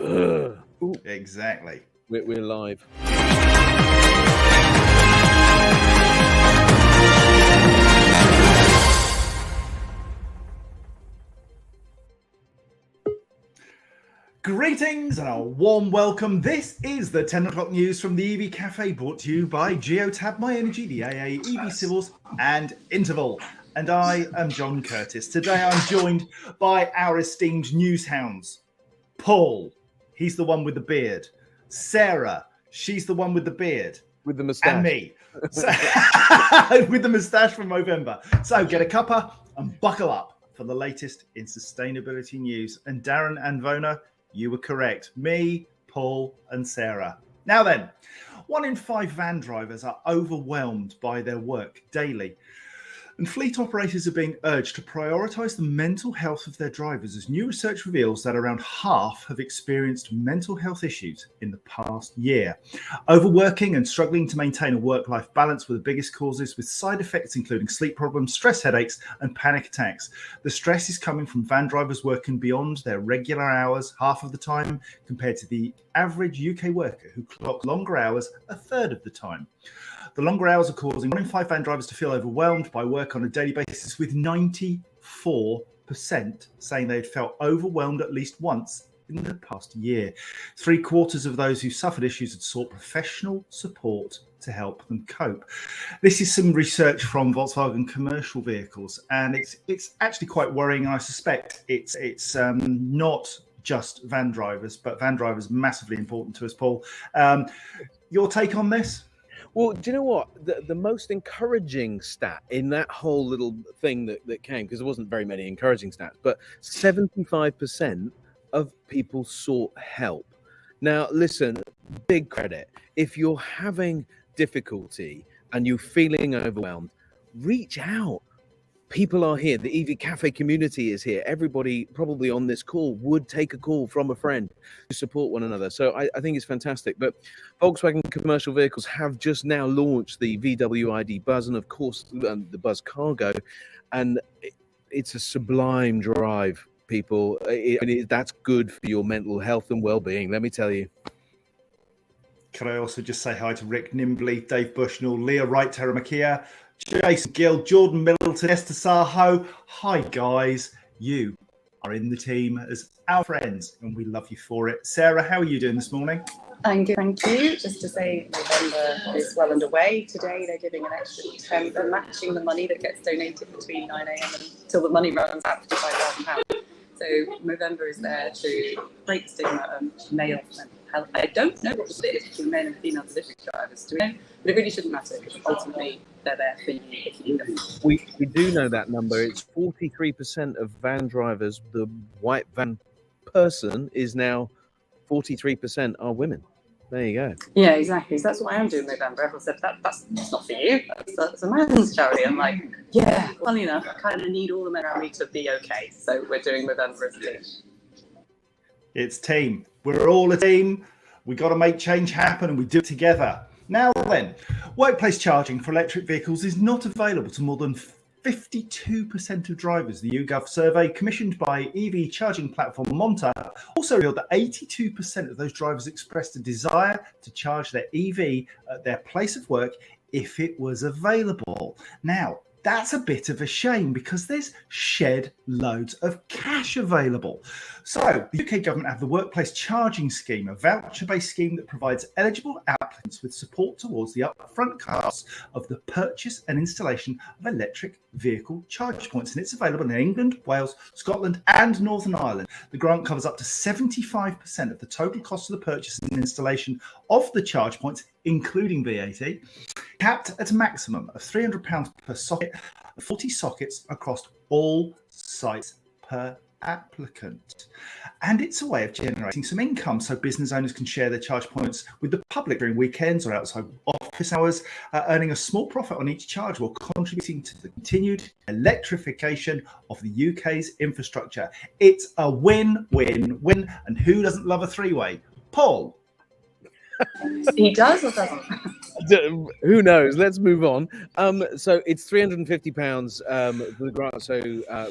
Exactly. We're live. Greetings and a warm welcome. This is the 10 o'clock news from the EV Café, brought to you by Geotab, My Energy, the AA, EV Civils, and Interval. And I am John Curtis. Today I'm joined by our esteemed news hounds. Paul, he's the one with the beard. Sarah, she's the one with the beard. With the moustache. And me. So, with the moustache from Movember. So get a cuppa and buckle up for the latest in sustainability news. And Darren and Vona, you were correct. Me, Paul, and Sarah. Now then, 1 in 5 van drivers are overwhelmed by their work daily. And fleet operators are being urged to prioritise the mental health of their drivers, as new research reveals that around half have experienced mental health issues in the past year. Overworking and struggling to maintain a work-life balance were the biggest causes, with side effects including sleep problems, stress headaches and panic attacks. The stress is coming from van drivers working beyond their regular hours half of the time, compared to the average UK worker who clocks longer hours a third of the time. The longer hours are causing 1 in 5 van drivers to feel overwhelmed by work on a daily basis, with 94% saying they'd felt overwhelmed at least once in the past year. 3/4 of those who suffered issues had sought professional support to help them cope. This is some research from Volkswagen Commercial Vehicles, and it's actually quite worrying. And I suspect it's not just van drivers, but van drivers massively important to us, Paul. Your take on this? Well, do you know what? The most encouraging stat in that whole little thing that came, because there wasn't very many encouraging stats, but 75% of people sought help. Now, listen, big credit. If you're having difficulty and you're feeling overwhelmed, reach out. People are here. The EV Cafe community is here. Everybody probably on this call would take a call from a friend to support one another. So I think it's fantastic. But Volkswagen Commercial Vehicles have just now launched the VW ID Buzz and, of course, the Buzz Cargo. And it's a sublime drive, people. That's good for your mental health and well-being, let me tell you. Can I also just say hi to Rick Nimbley, Dave Bushnell, Leah Wright, Tara Makia, Jason Gill, Jordan Middleton, Esther Saho. Hi, guys. You are in the team as our friends, and we love you for it. Sarah, how are you doing this morning? I'm good, thank you. Just to say, November is well underway. Today, they're giving an extra 10. They're matching the money that gets donated between 9 a.m. until the money runs out, £55,000. So November is there to break stigma of male mental health. I don't know what the split is between male and female delivery drivers. Do we know? But it really shouldn't matter, because ultimately they're there for you if you need them. We do know that number. It's 43% of van drivers. The white van person is now 43% are women. There you go. Yeah, exactly. So that's what I am doing in November. Everyone said, that's not for you. That's a man's charity. I'm like, yeah, funny enough, I kind of need all the men around me to be okay. So we're doing November as a team. It's team. We're all a team. We got to make change happen, and we do it together. Now then, workplace charging for electric vehicles is not available to more than 52% of drivers. The YouGov survey, commissioned by EV charging platform Monta, also revealed that 82% of those drivers expressed a desire to charge their EV at their place of work if it was available. Now, that's a bit of a shame, because there's shed loads of cash available. So the UK government have the Workplace Charging Scheme, a voucher-based scheme that provides eligible applicants with support towards the upfront costs of the purchase and installation of electric vehicle charge points. And it's available in England, Wales, Scotland and Northern Ireland. The grant covers up to 75% of the total cost of the purchase and installation of the charge points, including VAT, capped at a maximum of £300 per socket, 40 sockets across all sites per applicant. And it's a way of generating some income so business owners can share their charge points with the public during weekends or outside office hours, earning a small profit on each charge while contributing to the continued electrification of the UK's infrastructure. It's a win-win-win, and who doesn't love a three-way? Paul? He does or doesn't? Who knows? Let's move on. So it's £350 for the grant, so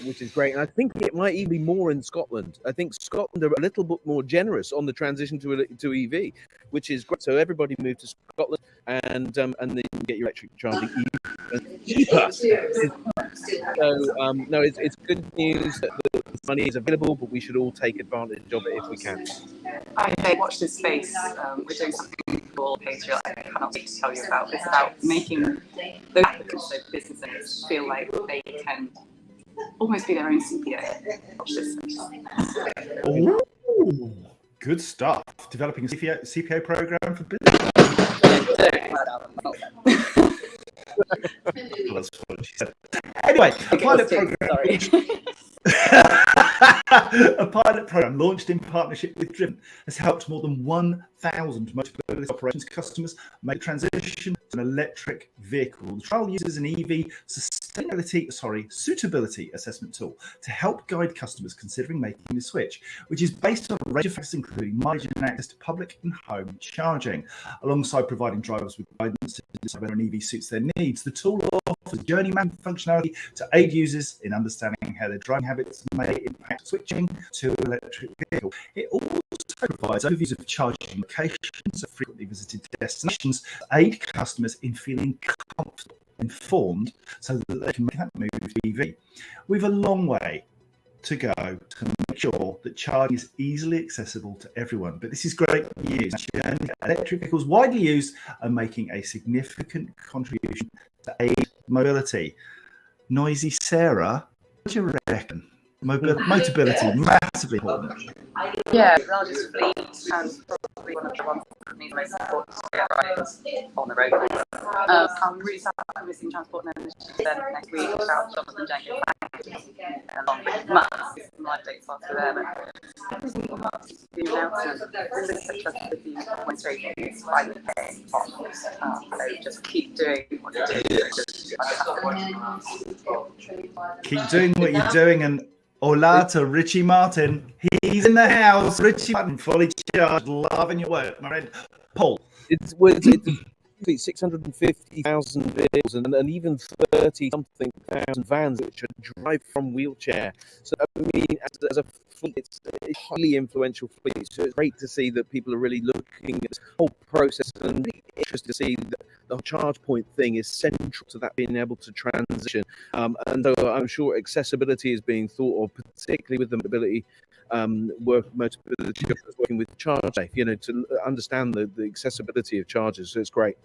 which is great, and I think it might even be more in Scotland. I think Scotland are a little bit more generous on the transition to EV, which is great. So everybody move to Scotland, and then you can get your electric charging cheaper. So no, it's good news that the money is available, but we should all take advantage of it if we can. I watch this space. We're doing something called Patreon. I cannot wait to tell you about. It's about making those applicants, so businesses, feel like they can almost be their own CPO. Watch this space. Ooh, good stuff. Developing a CPO program for business. That's what she said. Anyway, a pilot program launched in partnership with Driven has helped more than 1,000 mobility operations customers make the transition to an electric vehicle. The trial uses an EV suitability assessment tool to help guide customers considering making the switch, which is based on a range of factors including mileage and access to public and home charging. Alongside providing drivers with guidance to decide whether an EV suits their needs, the tool offers journeyman functionality to aid users in understanding how their driving habits may impact switching to an electric vehicle. It also provides overviews of charging locations of frequently visited destinations to aid customers in feeling comfortable, informed, so that they can make that move to EV. We've a long way to go to make sure that charging is easily accessible to everyone. But this is great news. Electric vehicles widely used are making a significant contribution to aid mobility. Noisy Sarah, what do you reckon? Motability, massively important. Yeah, the largest fleet and probably one of the ones that needs most support to get riders on the road. I'm really sad I'm missing Transport and Energy event next week about Jonathan Jenkins. Along with months, some live dates after there, but every single month the announcement, this is such a demonstration, it's quite paying off. So just keep doing what you're doing. Keep doing what you're doing, and hola to Richie Martin. He's in the house. Richie Martin, fully charged, loving your work, my friend. Paul. It's 650,000 vehicles and even 30-something thousand vans which are drive from wheelchair. So I mean, as a fleet, it's a highly influential fleet. So it's great to see that people are really looking at this whole process, and really interested to see that the charge point thing is central to that being able to transition. And so I'm sure accessibility is being thought of, particularly with the mobility working with ChargeSafe, to understand the accessibility of chargers. So it's great.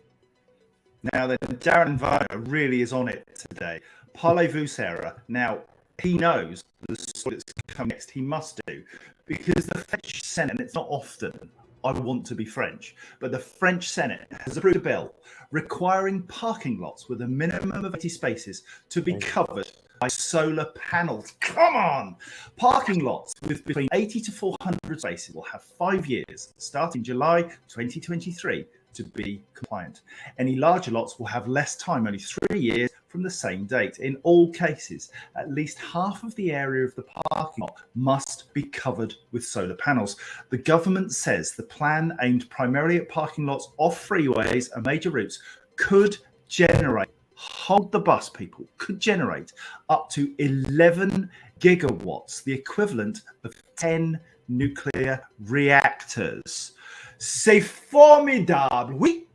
Now then, Darren Viner really is on it today. Parlez-vous, Sarah. Now, he knows the story that's coming next. He must do, because the French Senate, and it's not often I want to be French, but the French Senate has approved a bill requiring parking lots with a minimum of 80 spaces to be covered by solar panels. Come on! Parking lots with between 80 to 400 spaces will have 5 years, starting July 2023, to be compliant. Any larger lots will have less time, only 3 years from the same date. In all cases, at least half of the area of the parking lot must be covered with solar panels. The government says the plan, aimed primarily at parking lots off freeways and major routes, could generate, hold the bus people, could generate up to 11 gigawatts, the equivalent of 10 nuclear reactors. C'est formidable, oui.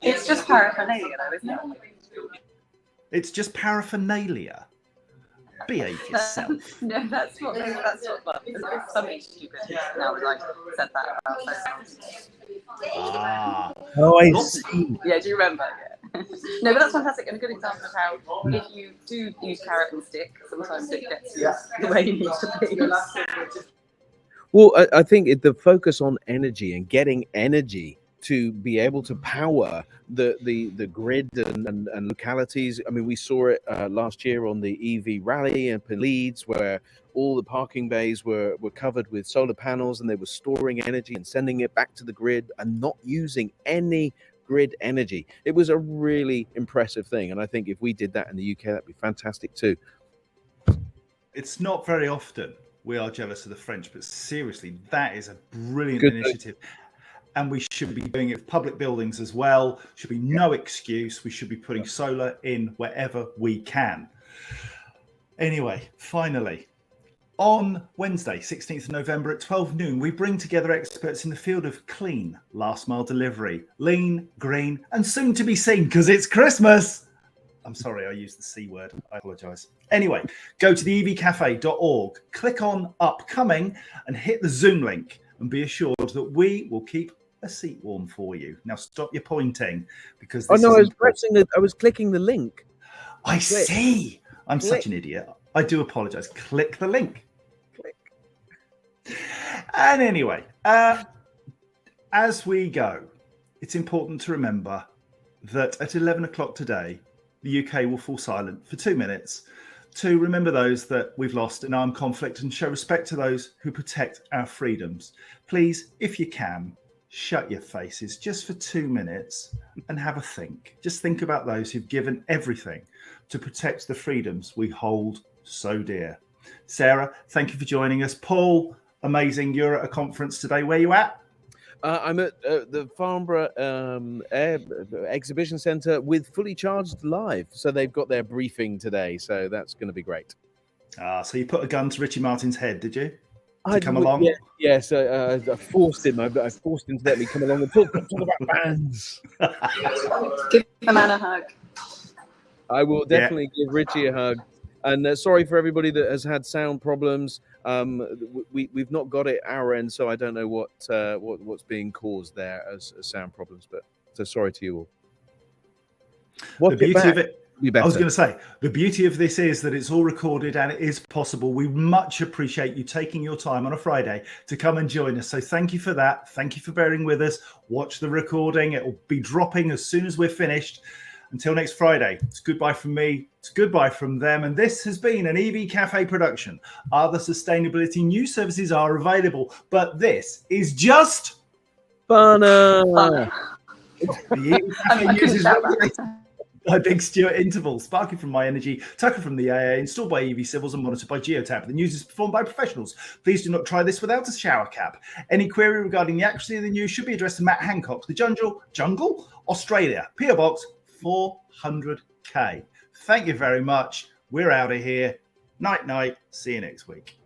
It's just paraphernalia, though, isn't it? It's just paraphernalia. Behave yourself. No, that's what. Well, it's something stupid. Now that I've said that about myself. Oh, I see. Yeah, do you remember? Yeah. No, but that's fantastic, and a good example of how if you do use carrot and stick, sometimes it gets you the way you need to be. Well, I think the focus on energy and getting energy to be able to power the grid and localities. I mean, we saw it last year on the EV rally up in Leeds, where all the parking bays were covered with solar panels, and they were storing energy and sending it back to the grid and not using any grid energy. It was a really impressive thing, and I think if we did that in the UK, that'd be fantastic too. It's not very often we are jealous of the French, but seriously, that is a brilliant initiative. and we should be doing it for public buildings as well. Should be no excuse. We should be putting solar in wherever we can. Anyway, finally, on Wednesday, 16th of November at 12 noon, we bring together experts in the field of clean last mile delivery, lean, green, and soon to be seen because it's Christmas. I'm sorry, I used the C word. I apologize. Anyway, go to the evcafe.org, click on upcoming and hit the Zoom link and be assured that we will keep a seat warm for you. Now stop your pointing because this I was clicking the link. I see. I'm such an idiot. I do apologize. Click the link. Click. And anyway, as we go, it's important to remember that at 11 o'clock today, the UK will fall silent for 2 minutes to remember those that we've lost in armed conflict and show respect to those who protect our freedoms. Please, if you can, shut your faces just for 2 minutes and have a think. Just think about those who've given everything to protect the freedoms we hold so dear. Sarah, thank you for joining us. Paul, amazing. You're at a conference today. Where are you at? I'm at the Farnborough Exhibition Centre with Fully Charged Live. So they've got their briefing today. So that's going to be great. So you put a gun to Richie Martin's head, did you? To come along? Yes, I forced him. I forced him to let me come along and talk about bands. Give the man a hug. I will definitely give Richie a hug. And sorry for everybody that has had sound problems. We've not got it our end, so I don't know what's being caused there as sound problems. But so sorry to you all. The beauty of it. I was going to say, the beauty of this is that it's all recorded and it is possible. We much appreciate you taking your time on a Friday to come and join us. So thank you for that. Thank you for bearing with us. Watch the recording. It will be dropping as soon as we're finished. Until next Friday, it's goodbye from me. It's goodbye from them. And this has been an EV Cafe production. Other sustainability news services are available, but this is just funner. The EV Cafe news is regulated by Big Stuart Interval, sparking from My Energy, Tucker from the AA, installed by EV Civils and monitored by Geotab. The news is performed by professionals. Please do not try this without a shower cap. Any query regarding the accuracy of the news should be addressed to Matt Hancock, the Jungle, Australia, PO Box 400K. Thank you very much. We're out of here. Night, night. See you next week.